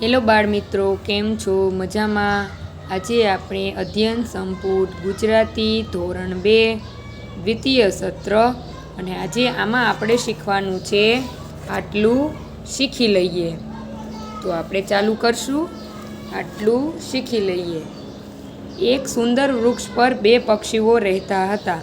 Hello બાળ મિત્રો, કેમ છો? મજામાં? આજે આપણે અધ્યયન સંપુટ ગુજરાતી ધોરણ 2 દ્વિતીય સત્ર અને આજે આમાં આપણે શીખવાનું છે આટલું શીખી લઈએ. તો આપણે ચાલુ કરશું. આટલું શીખી લઈએ. એક સુંદર વૃક્ષ પર બે પક્ષીઓ રહેતા હતા.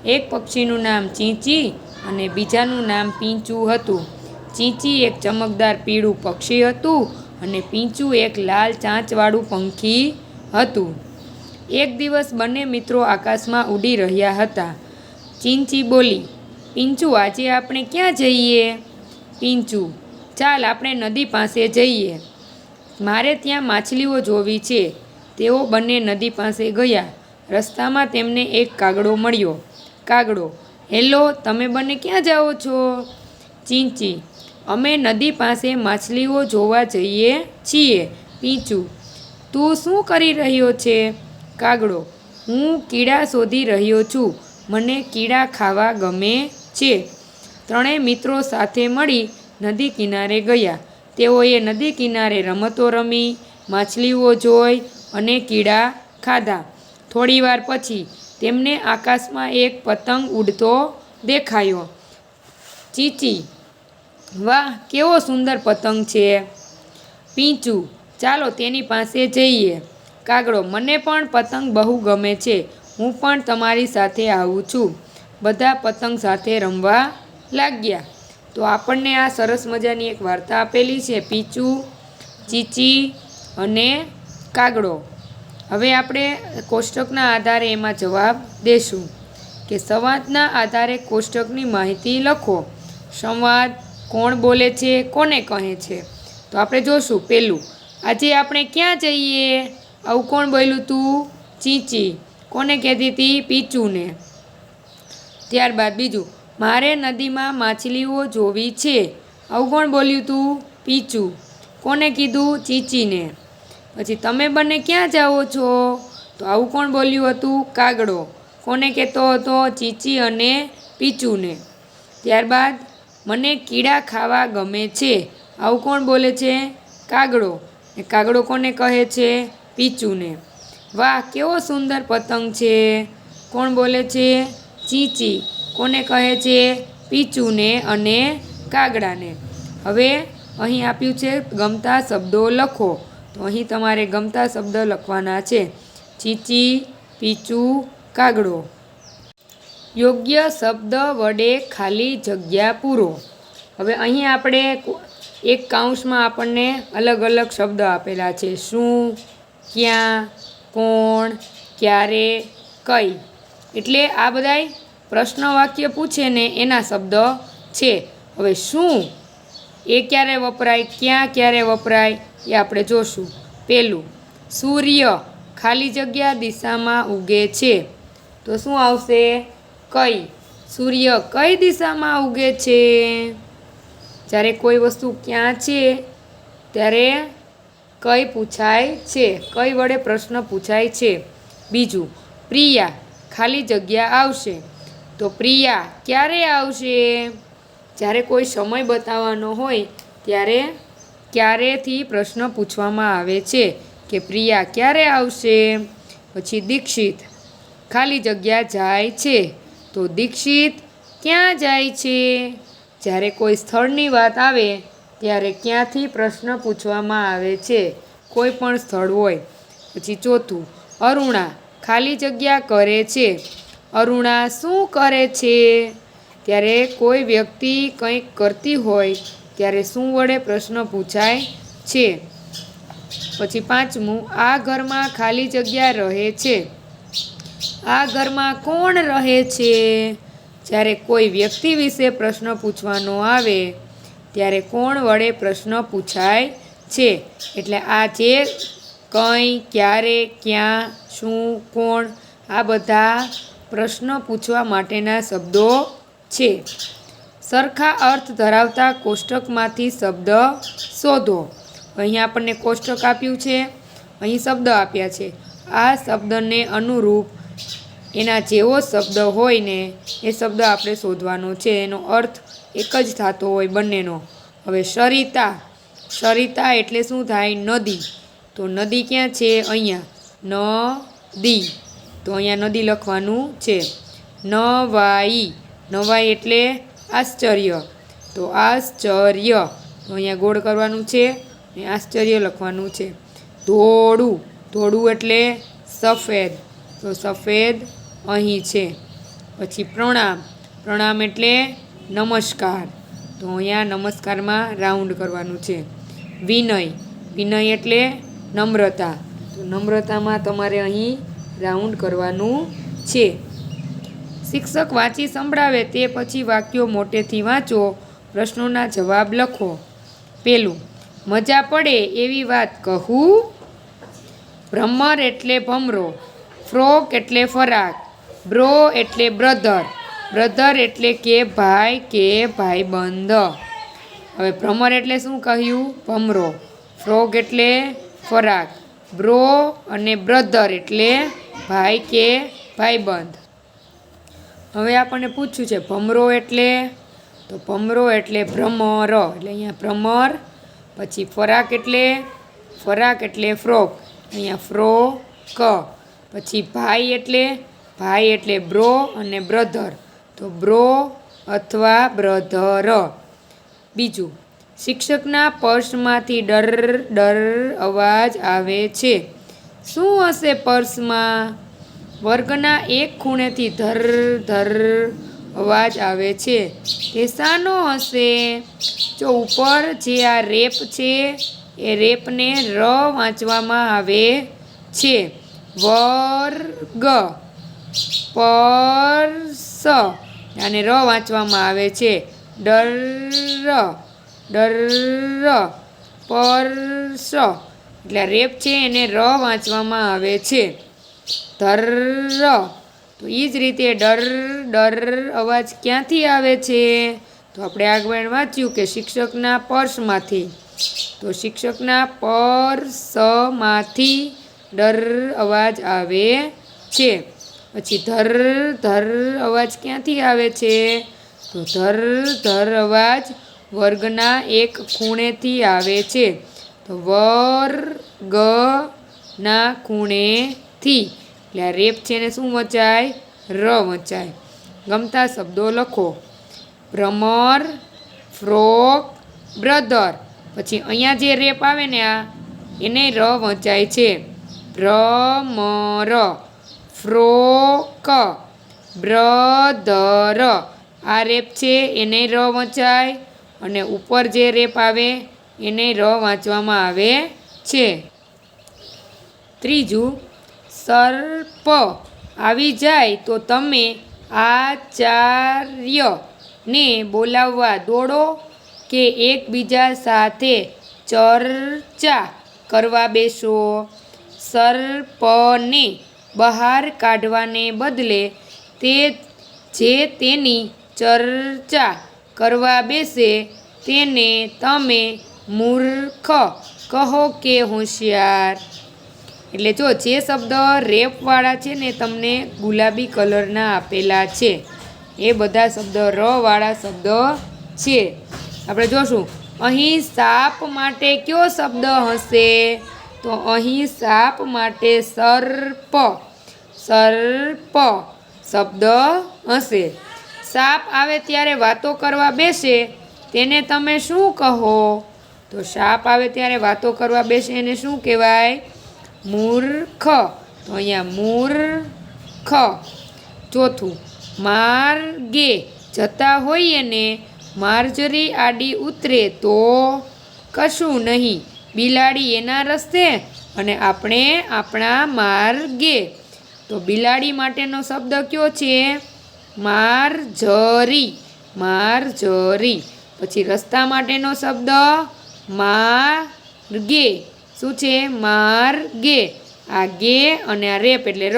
એક પક્ષીનું નામ ચીંચી અને બીજાનું નામ પીંચું હતું. ચીંચી એક ચમકદાર પીળું પક્ષી હતું અને પીંચું એક લાલ ચાંચવાળું પંખી હતું. એક દિવસ બંને મિત્રો આકાશમાં ઉડી રહ્યા હતા. ચીંચી બોલી, પીંચું, આજે આપણે ક્યાં જઈએ? પીંચું, ચાલ આપણે નદી પાસે જઈએ. મારે ત્યાં માછલીઓ જોવી છે. તેઓ બંને નદી પાસે ગયા. રસ્તામાં તેમને એક કાગડો મળ્યો. કાગડો, હેલો, તમે બંને ક્યાં જાઓ છો? ચીંચી, અમે નદી પાસે માછલીઓ જોવા જઈએ છીએ. પીંચું, તું શું કરી રહ્યો છે? કાગડો, હું કીડા શોધી રહ્યો છું. મને કીડા ખાવા ગમે છે. ત્રણેય મિત્રો સાથે મળી નદી કિનારે ગયા. તેઓએ નદી કિનારે રમતો રમી, માછલીઓ જોઈ અને કીડા ખાધા. થોડીવાર પછી તેમને આકાશમાં એક પતંગ ઉડતો દેખાયો. ચીંચી, વાહ, કેવો સુંદર પતંગ છે. પીંચું, ચાલો તેની પાસે જઈએ. કાગડો, મને પણ પતંગ બહુ ગમે છે. હું પણ તમારી સાથે આવું છું. બધા પતંગ સાથે રમવા લાગ્યા. તો આપણને આ સરસ મજાની એક વાર્તા આપેલી છે, પીંચું, ચીંચી અને કાગડો. હવે આપણે કોષ્ટકના આધારે એમાં જવાબ દેશું કે સંવાદના આધારે કોષ્ટકની માહિતી લખો. સંવાદ કોણ બોલે છે, કોને કહે છે? તો આપણે જોશું. પહેલું, આજે આપણે ક્યાં જઈએ? આવું કોણ બોલ્યું તું? ચીંચી. કોને કહેતી હતી? પીંચુને. ત્યારબાદ બીજું, મારે નદીમાં માછલીઓ જોવી છે. આવું કોણ બોલ્યું તું? પીંચું. કોને કીધું? ચીંચીને. પછી તમે બંને ક્યાં જાઓ છો? તો આવું કોણ બોલ્યું હતું? કાગડો. કોને કહેતો હતો? ચીંચી અને પીંચુને. ત્યારબાદ મને કીડા ખાવા ગમે છે. આવું કોણ બોલે છે? કાગડો. ને કાગડો કોને કહે છે? પીંચુને. વાહ, કેવો સુંદર પતંગ છે. કોણ બોલે છે? ચીંચી. કોને કહે છે? પીંચુને અને કાગડાને. હવે અહીં આપ્યું છે ગમતા શબ્દો લખો. તો અહીં તમારે ગમતા શબ્દ લખવાના છે. ચીંચી, પીંચું, કાગડો. યોગ્ય શબ્દ વડે ખાલી જગ્યા પૂરો. હવે અહીં આપણે એક કાઉન્સમાં આપણને અલગ અલગ શબ્દ આપેલા છે. શું, ક્યાં, કોણ, ક્યારે, કઈ. એટલે આ બધાય પ્રશ્ન વાક્ય પૂછે ને એના શબ્દ છે. હવે શું એ ક્યારે વપરાય, ક્યાં ક્યારે વપરાય એ આપણે જોશું. પહેલું, સૂર્ય ખાલી જગ્યા દિશામાં ઉગે છે. તો શું આવશે? કઈ. સૂર્ય કઈ દિશામાં ઉગે છે? જ્યારે કોઈ વસ્તુ ક્યાં છે ત્યારે કઈ પૂછાય છે. કઈ વડે પ્રશ્ન પૂછાય છે. બીજું, પ્રિયા ખાલી જગ્યા આવશે. તો પ્રિયા ક્યારે આવશે? જ્યારે કોઈ સમય બતાવવાનો હોય ત્યારે ક્યારેથી પ્રશ્ન પૂછવામાં આવે છે કે પ્રિયા ક્યારે આવશે. પછી દીક્ષિત ખાલી જગ્યા જાય છે. તો દીક્ષિત ક્યાં જાય છે? જ્યારે કોઈ સ્થળની વાત આવે ત્યારે ક્યાંથી પ્રશ્ન પૂછવામાં આવે છે. કોઈ પણ સ્થળ હોય. પછી ચોથું, અરુણા ખાલી જગ્યા કરે છે. અરુણા શું કરે છે? ત્યારે કોઈ વ્યક્તિ કંઈક કરતી હોય ત્યારે શું વડે પ્રશ્ન પૂછાય છે. પછી પાંચમું, આ ઘરમાં ખાલી જગ્યા રહે છે. આ ઘરમાં કોણ રહે છે? જ્યારે કોઈ વ્યક્તિ વિશે પ્રશ્ન પૂછવાનો આવે ત્યારે કોણ વડે પ્રશ્ન પૂછાય છે. એટલે આ જે કંઈ, ક્યારે, ક્યાં, શું, કોણ, આ બધા પ્રશ્ન પૂછવા માટેના શબ્દો છે. સરખા અર્થ ધરાવતા કોષ્ટકમાંથી શબ્દ શોધો. અહીં આપણને કોષ્ટક આપ્યું છે. અહીં શબ્દ આપ્યા છે. આ શબ્દને અનુરૂપ એના જેવો શબ્દ હોય ને એ શબ્દ આપણે શોધવાનો છે. એનો અર્થ એક જ થતો હોય બંનેનો. હવે સરિતા, સરિતા એટલે શું થાય? નદી. તો નદી ક્યાં છે? અહીંયા નદી. તો અહીંયા નદી લખવાનું છે. નવાઈ. નવાઈ એટલે આશ્ચર્ય. તો આશ્ચર્ય. તો અહીંયા ગોળ કરવાનું છે અને આશ્ચર્ય લખવાનું છે. ધોળું. ધોળું એટલે સફેદ. તો સફેદ અહીં છે. પછી પ્રણામ. પ્રણામ એટલે નમસ્કાર. તો અહીંયા નમસ્કારમાં રાઉન્ડ કરવાનું છે. વિનય. વિનય એટલે નમ્રતા. તો નમ્રતામાં તમારે અહીં રાઉન્ડ કરવાનું છે. શિક્ષક વાંચી સંભળાવે તે પછી વાક્યો મોટેથી વાંચો. પ્રશ્નોના જવાબ લખો. પહેલું, મજા પડે એવી વાત કહું. ભ્રમર એટલે ભમરો. ફ્રોક એટલે ફરાક. બ્રો એટલે બ્રધર. બ્રધર એટલે કે ભાઈબંધ. હવે ભ્રમર એટલે શું કહ્યું? ભમરો. ફ્રોક એટલે ફરાક. બ્રો અને બ્રધર એટલે ભાઈ કે ભાઈબંધ. હવે આપણને પૂછ્યું છે ભમરો એટલે, તો ભમરો એટલે ભ્રમર. એટલે અહીંયા ભ્રમર. પછી ફરાક એટલે ફ્રોક. અહીંયા ફ્રોક. પછી ભાઈ એટલે બ્રો અને બ્રધર. તો બ્રો અથવા બ્રધર. બીજું, શિક્ષકના પર્સમાંથી ડર અવાજ આવે છે. શું હશે પર્સમાં? વર્ગના એક ખૂણેથી ધર અવાજ આવે છે. તે શાનો હશે? જો ઉપર જે આ રેપ છે એ રેપને ર વાંચવામાં આવે છે. વર્ગ. પર્સ આને ર વાંચવામાં આવે છે. ડર પર્સ. એટલે રેપ છે એને ર વાંચવામાં આવે છે. ધર. તો એ જ રીતે ડર અવાજ ક્યાંથી આવે છે? તો આપણે આગળ વાંચ્યું કે શિક્ષકના પર્સમાંથી. તો શિક્ષકના પર્સમાંથી ડર અવાજ આવે છે. પછી ધર અવાજ ક્યાંથી આવે છે? તો ધર અવાજ વર્ગના એક ખૂણેથી આવે છે. તો વર્ગના ખૂણેથી. એટલે આ રેપ છે ને શું વંચાય? ર વંચાય. ગમતા શબ્દો લખો. ભ્રમર, ફ્રોક, બ્રધર. પછી અહીંયા જે રેપ આવે ને એને ર વંચાય છે. ભ્રમર, ફ્રોક, બ્રધર. આ રેપ છે એને ર વંચાય અને ઉપર જે રેપ આવે એને ર વાંચવામાં આવે છે. ત્રીજું, સર્પ આવી જાય તો તમે આચાર્યને બોલાવવા દોડો કે એકબીજા સાથે ચર્ચા કરવા બેસો. સર્પને બહાર કાઢવાને બદલે તેની ચર્ચા કરવા બેસે તેને તમે મૂર્ખ કહો કે હોશિયાર. એટલે જો જે શબ્દ રેપવાળા છે ને તમને ગુલાબી કલરના આપેલા છે એ બધા શબ્દ ર વાળા શબ્દ છે. આપણે જોશું અહીં સાપ માટે કયો શબ્દ હશે? તો અહીં સાપ માટે સર્પ શબ્દ હશે. સાપ આવે ત્યારે વાતો કરવા બેસે તેને તમે શું કહો? તો સાપ આવે ત્યારે વાતો કરવા બેસે એને શું કહેવાય? મૂર્ખ. તો અહીંયા મૂર્ખ. ચોથું, માર્ગે જતા હોઈએ ને માર્જરી આડી ઉતરે તો કશું નહીં. બિલાડી એના રસ્તે અને આપણે આપણા માર્ગે. તો બિલાડી માટેનો શબ્દ કયો છે? માર્જરી. પછી રસ્તા માટેનો શબ્દ માર્ગે. શું છે? માર્ગે. આ ગે અને આ રેપ એટલે ર.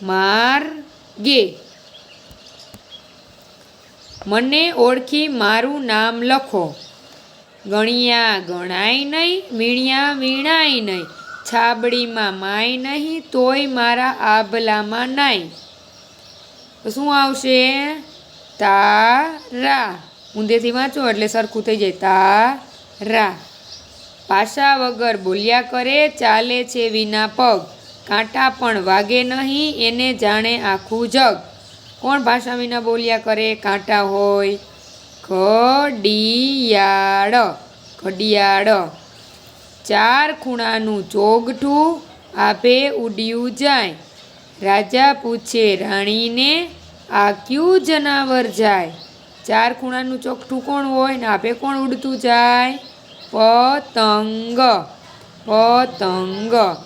માર્ગે. મને ઓળખી મારું નામ લખો. ગણ્યા ગણાય નહીં, વીણ્યા વીણાય નહીં, છાબડીમાં માય નહીં, તોય મારા આભલામાં નાય. તો શું આવશે? તારા. ઊંધેથી વાંચો એટલે સરખું થઈ જાય. તારા. ભાષા વગર બોલ્યા કરે, ચાલે છે વિના પગ, કાંટા પણ વાગે નહીં, એને જાણે આખું જગ. કોણ ભાષા વિના બોલ્યા કરે, કાંટા હોય? ઘડિયાળ. ઘડિયાળ. ચાર ખૂણાનું ચોગઠું, આભે ઉડ્યું જાય. રાજા પૂછે રાણીને, આ ક્યું જનાવર જાય? ચાર ખૂણાનું ચોગઠું કોણ હોય ને આભે કોણ ઉડતું જાય? પતંગ. પતંગ.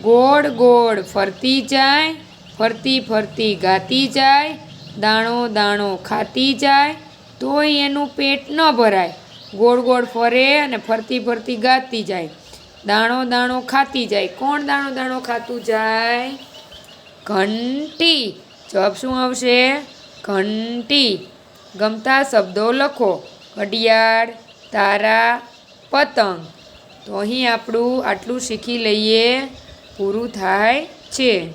ગોળ ગોળ ફરતી જાય, ફરતી ફરતી ગાતી જાય, દાણો દાણો ખાતી જાય, તોય એનું પેટ ન ભરાય. ગોળ ગોળ ફરે અને ફરતી ફરતી ગાતી જાય, દાણો દાણો ખાતી જાય. કોણ દાણો દાણો ખાતું જાય? ઘંટી. જવાબ શું આવશે? ઘંટી. ગમતા શબ્દો લખો. ઘડિયાળ, તારા, પતંગ. તો અહીં આપણું આટલું શીખી લઈએ, પૂરું થાય છે.